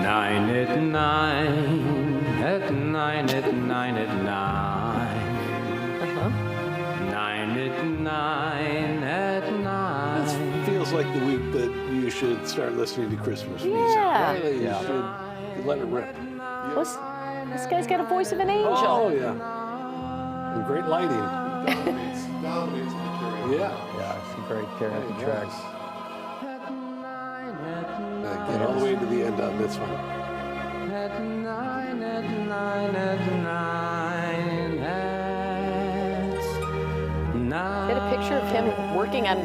9 at 9, at 9, at 9, at 9. 9 at 9, at 9. This feels like the week that you should start listening to Christmas music. Yeah. Right? You should let it rip. This guy's got a voice of an angel. Oh, yeah. And great lighting. Dominates the karaoke. Yeah. Some great karaoke tracks. Get all the way to the end on this one. At 9, at 9, at 9, at 9. Get a picture of him working on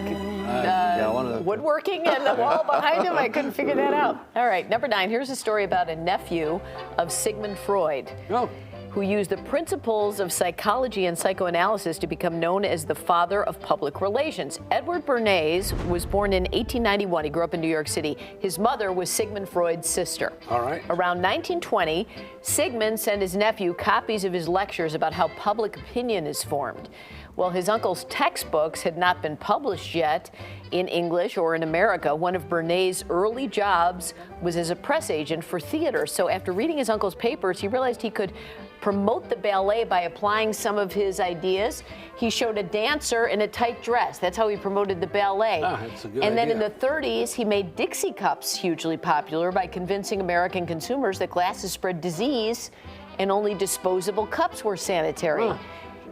one of the- woodworking and the wall behind him. I couldn't figure that out. All right, number 9. Here's a story about a nephew of Sigmund Freud, Oh. who used the principles of psychology and psychoanalysis to become known as the father of public relations. Edward Bernays was born in 1891. He grew up in New York City. His mother was Sigmund Freud's sister. All right. Around 1920, Sigmund sent his nephew copies of his lectures about how public opinion is formed. Well, his uncle's textbooks had not been published yet in English or in America. One of Bernays' early jobs was as a press agent for theater. So after reading his uncle's papers, he realized he could promote the ballet by applying some of his ideas. He showed a dancer in a tight dress. That's how he promoted the ballet. That's a good and then in idea. the 30s, he made Dixie cups hugely popular by convincing American consumers that glasses spread disease and only disposable cups were sanitary. Huh.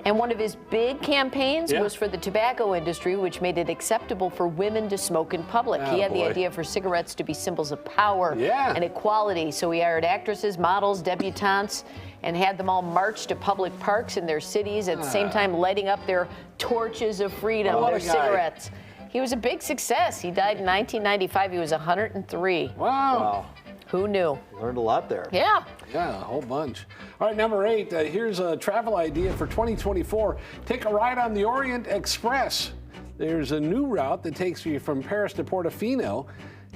And one of his big campaigns Yeah. was for the tobacco industry, which made it acceptable for women to smoke in public. He had the Attaboy. idea for cigarettes to be symbols of power Yeah. and equality. So he hired actresses, models, debutantes, and had them all march to public parks in their cities at the same time lighting up their torches of freedom, What their a guy. cigarettes. He was a big success. He died in 1995. He was 103. Wow. Who knew? Learned a lot there. Yeah. Yeah, a whole bunch. All right, number 8. Here's a travel idea for 2024. Take a ride on the Orient Express. There's a new route that takes you from Paris to Portofino,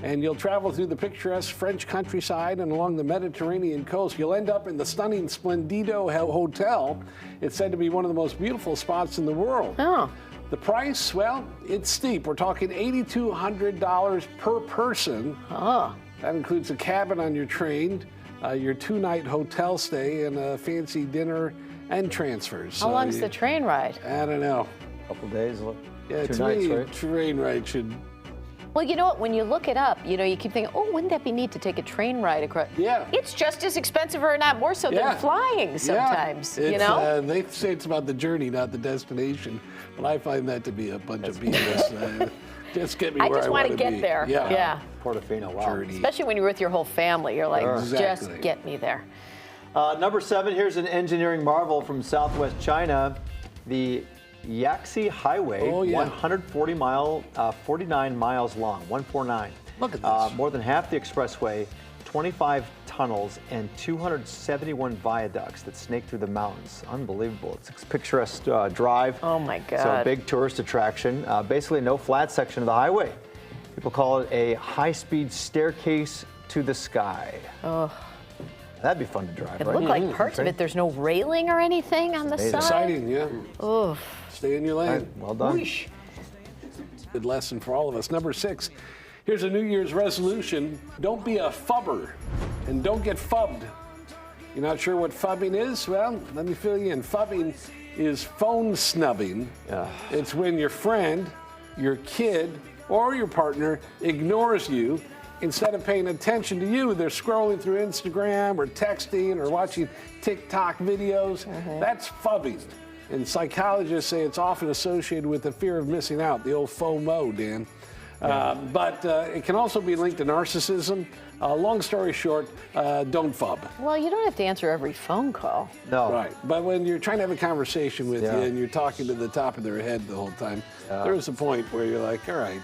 and you'll travel through the picturesque French countryside and along the Mediterranean coast. You'll end up in the stunning Splendido Hotel. It's said to be one of the most beautiful spots in the world. Oh. The price, well, it's steep. We're talking $8,200 per person. Oh. That includes a cabin on your train, your 2-night hotel stay, and a fancy dinner and transfers. How long's the train ride? I don't know. Couple days, Yeah, 2 to nights, me, right? train ride should. Well, you know what? When you look it up, you keep thinking, oh, wouldn't that be neat to take a train ride across? Yeah. It's just as expensive or not more so Yeah. than flying sometimes, Yeah. you know? They say it's about the journey, not the destination, but I find that to be a bunch of BS. Just get me I where just I want want to get be. there. Yeah. Portofino, wow. Journey. Especially when you're with your whole family. You're like, Exactly. just get me there. Number 7, here's an engineering marvel from southwest China. The Yaxi Highway, Oh, yeah. 49 miles long, 149. Look at this. More than half the expressway, 25 tunnels, and 271 viaducts that snake through the mountains. Unbelievable. It's a picturesque drive. Oh, my So God. big tourist attraction. Basically no flat section of the highway. People call it a high-speed staircase to the sky. Oh. That'd be fun to drive, It right? looked like parts of it. There's no railing or anything on the side. Exciting, yeah. Oof. Stay in your lane. Well done. Whoosh. Good lesson for all of us. Number 6, here's a New Year's resolution. Don't be a fubber and don't get fubbed. You're not sure what fubbing is? Well, let me fill you in. Fubbing is phone snubbing. It's when your friend, your kid, or your partner ignores you. Instead of paying attention to you, they're scrolling through Instagram or texting or watching TikTok videos. That's fubbing. And psychologists say it's often associated with the fear of missing out, the old FOMO, Dan. But it can also be linked to narcissism. Long story short, don't fub. Well, you don't have to answer every phone call. No. Right. But when you're trying to have a conversation with Yeah. you and you're talking to the top of their head the whole time, there's a point where you're like, all right.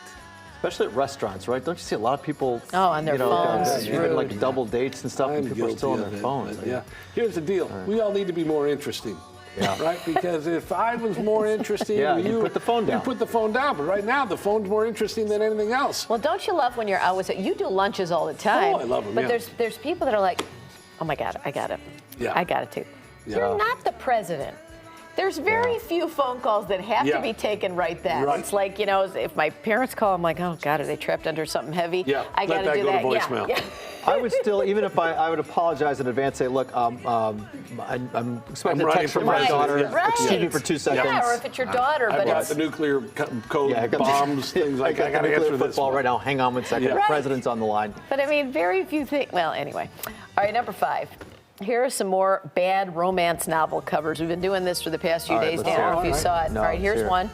Especially at restaurants, right? Don't you see a lot of people? Oh, on their phones. Even like double dates and stuff, and I'm people are still on guilty their of it, phones. but yeah. Here's the deal. We all need to be more interesting. Yeah. Right? Because if I was more interesting, Yeah, you put the phone down. You put the phone down. But right now, the phone's more interesting than anything else. Well, don't you love when you're out with it? You do lunches all the time. Oh, I love 'em, But yeah. there's people that are like, oh my God, I got it. Yeah. I got it too. Yeah. You're not the president. There's very few phone calls that have Yeah. to be taken right then. Right. It's like, if my parents call, I'm like, oh God, are they trapped under something heavy? Yeah, I let got to that do go to that. voicemail. Yeah. I would still, even if I would apologize in advance, say, look, I'm expecting I'm a text from my running for daughter. president. Right. Excuse me for 2 seconds. Yeah, or if it's your daughter, I've but got it's the nuclear code Yeah, I got bombs, things like that. I I got got to nuclear answer this football one. right now. Hang on 1 second. Yeah. The Right. president's on the line. But I mean, very few things. Well, anyway. All right, number 5. Here are some more bad romance novel covers. We've been doing this for the past few All right, days. let's Dan, I don't know if you hear it. saw it. No, All right, here's let's hear it. one.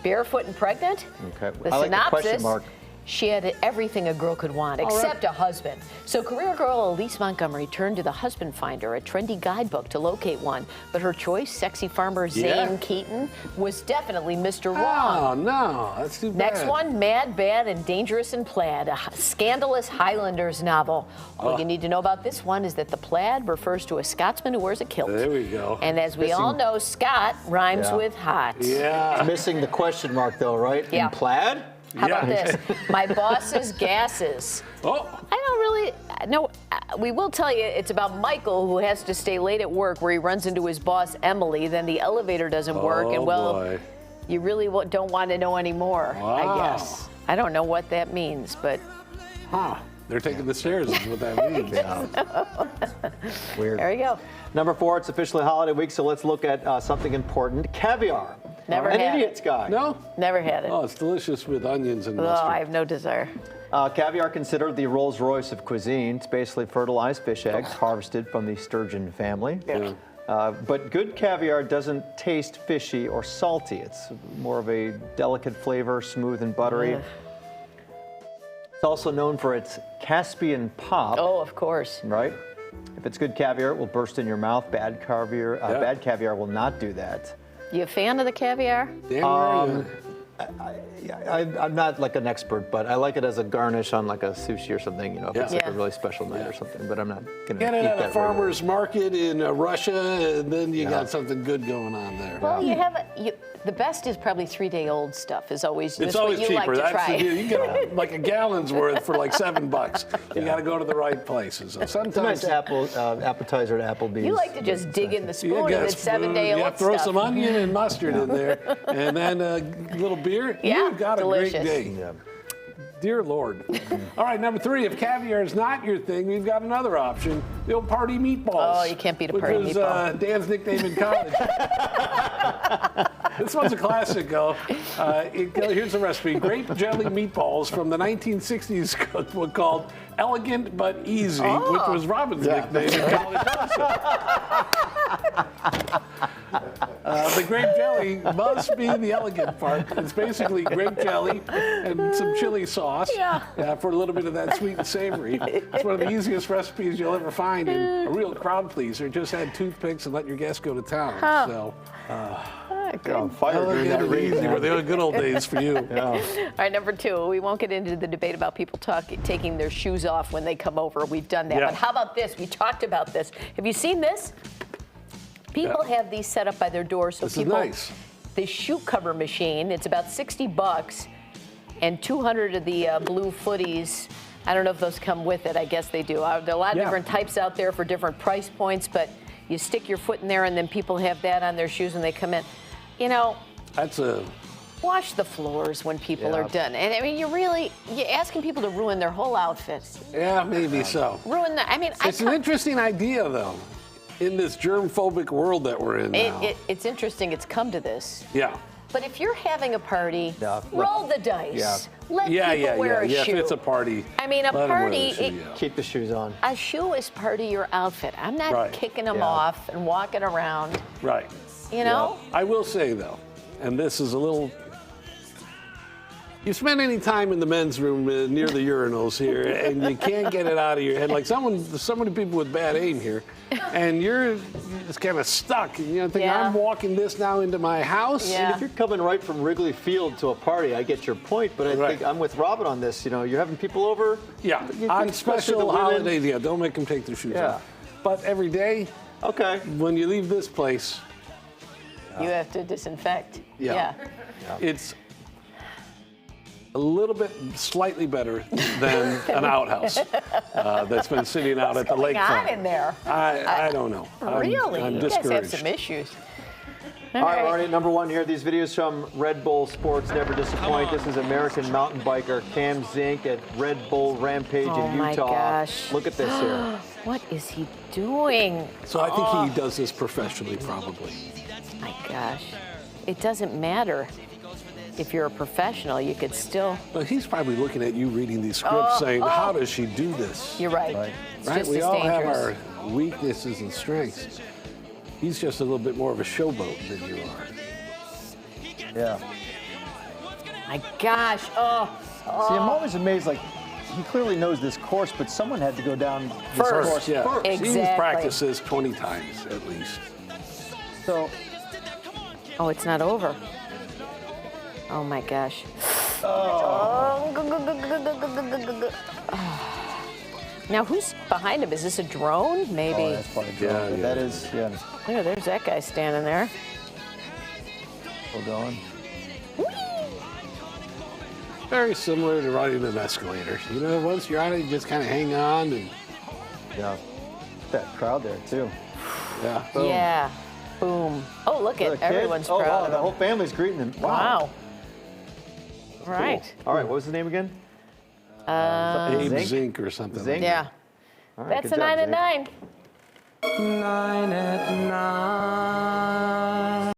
Barefoot and Pregnant. Okay. The I like the synopsis. question mark. She had everything a girl could want, except a husband. So career girl Elise Montgomery turned to the Husband Finder, a trendy guidebook, to locate one. But her choice, sexy farmer Zane Yeah. Keaton, was definitely Mr. Oh, Wrong. no, that's too bad. Next one, Mad, Bad, and Dangerous in Plaid, a scandalous Highlanders novel. All you need to know about this one is that the plaid refers to a Scotsman who wears a kilt. There we go. And as we all know, Scott rhymes Yeah. with hot. Yeah. Missing the question mark, though, right? Yeah. In plaid? How about Yeah. this? My boss's gases. Oh, I don't really know. We will tell you it's about Michael, who has to stay late at work, where he runs into his boss Emily. Then the elevator doesn't work, and boy. you really don't want to know anymore. Wow. I guess. I don't know what that means, but Huh. They're taking the stairs is what that means. Weird. there you go. Number 4, it's officially holiday week, so let's look at something important. Caviar. Never An had idiot's it. guy. No? Never had it. Oh, it's delicious with onions and Oh, mustard. I have no desire. Caviar considered the Rolls Royce of cuisine. It's basically fertilized fish eggs harvested from the sturgeon family. Yeah. But good caviar doesn't taste fishy or salty. It's more of a delicate flavor, smooth and buttery. It's also known for its Caspian pop, Oh, of course. right? If it's good caviar, it will burst in your mouth. Bad caviar will not do that. You a fan of the caviar? Damn right. I'm not like an expert, but I like it as a garnish on like a sushi or something, if it's like Yeah. a really special night or something, but I'm not going to Get eat it that at a regularly. farmer's market in Russia, and then you got something good going on there. Well, the best is probably 3-day-old stuff. Is always It's that's always what you cheaper. like to That's try. the deal. You get like a gallon's worth for like $7. You got to go to the right places. So It's a sometimes nice appetizer at Applebee's. You like to just dig in the you spoon get and a it's spoon, 7-day-old you throw stuff. some onion and mustard in there, and then a little beer. Yeah, You've got delicious. a great day. Yeah. Dear Lord. All right, number 3, if caviar is not your thing, we've got another option, the old party meatballs. Oh, you can't beat a party which was, meatball. Dan's nickname in college. This one's a classic, though. Here's the recipe. Grape jelly meatballs from the 1960s cookbook called Elegant But Easy, which was Robin's nickname in college also. The grape jelly must be the elegant part. It's basically grape jelly and some chili sauce for a little bit of that sweet and savory. It's one of the easiest recipes you'll ever find, and a real crowd pleaser. Just add toothpicks and let your guests go to town. So, You're on fire during that elegant and read. easy were the good old days for you. All right, number 2, we won't get into the debate about people taking their shoes off when they come over. We've done that. Yeah. But how about this? We talked about this. Have you seen this? People have these set up by their doors so This is people. nice. The shoe cover machine. It's about $60, and 200 of the blue footies. I don't know if those come with it. I guess they do. There are a lot of Yeah. different types out there for different price points, but you stick your foot in there, and then people have that on their shoes when they come in. That's a Wash the floors when people are done. And I mean, you're asking people to ruin their whole outfits. yeah, maybe so. Ruin the, I mean, It's an interesting idea, though, in this germ-phobic world that we're in now. it's interesting it's come to this. Yeah. But if you're having a party, Yeah. roll the dice. Yeah. Let people wear a If shoe. it's a party. I mean, a let 'em wear party, the shoe, it- yeah. Keep the shoes on. A shoe is part of your outfit. I'm not Right. kicking them Yeah. off and walking around, Right. you know? I will say, though, and this is a little. You spend any time in the men's room near the urinals here, and you can't get it out of your head. Like so many people with bad aim here, and you're just kind of stuck. And you're thinking, Yeah. I'm walking this now into my house. Yeah. If you're coming right from Wrigley Field to a party, I get your point, but I Right. think I'm with Robin on this. You're having people over. Yeah, You on think especially special the women- holidays, yeah, don't make them take their shoes Yeah. off. But every day, Okay. when you leave this place, You have to disinfect. Yeah. it's a little bit slightly better than an outhouse that's been sitting out at the What's going on lakefront. in there? I don't know. Really? I'm You guys have discouraged. some issues. All right, we're already at number 1 here. These videos from Red Bull Sports never disappoint. This is American mountain biker Cam Zink at Red Bull Rampage in Utah. Oh my gosh. Look at this here. What is he doing? So I think he does this professionally, probably. My gosh. It doesn't matter. If you're a professional, you could still. But he's probably looking at you reading these scripts saying, how does she do this? You're right. It's Right? just We as all have dangerous. our weaknesses and strengths. He's just a little bit more of a showboat than you are. Yeah. My gosh. Oh. See, I'm always amazed. Like, he clearly knows this course, but someone had to go down this First. course Yeah. first. He's Exactly. practiced this 20 times at least. So, Oh, it's not over. Oh my gosh. Oh. Now, who's behind him? Is this a drone? Maybe. oh, that's probably true. Yeah, But yeah. that is, yeah, Look, there's that guy standing there. still going. Very similar to riding an escalator. You know, once you're on it, you just kind of hang on and Yeah. That crowd there, too. yeah. Yeah. Boom. Oh, look The at kid- everyone's oh, proud wow, of the him. whole family's greeting him. Wow. Right. All right, what was his name again? Abe Zink? Zink or something. Zink? Like that. Yeah. All right, That's good a job, 9 at Zink. 9. 9 at 9.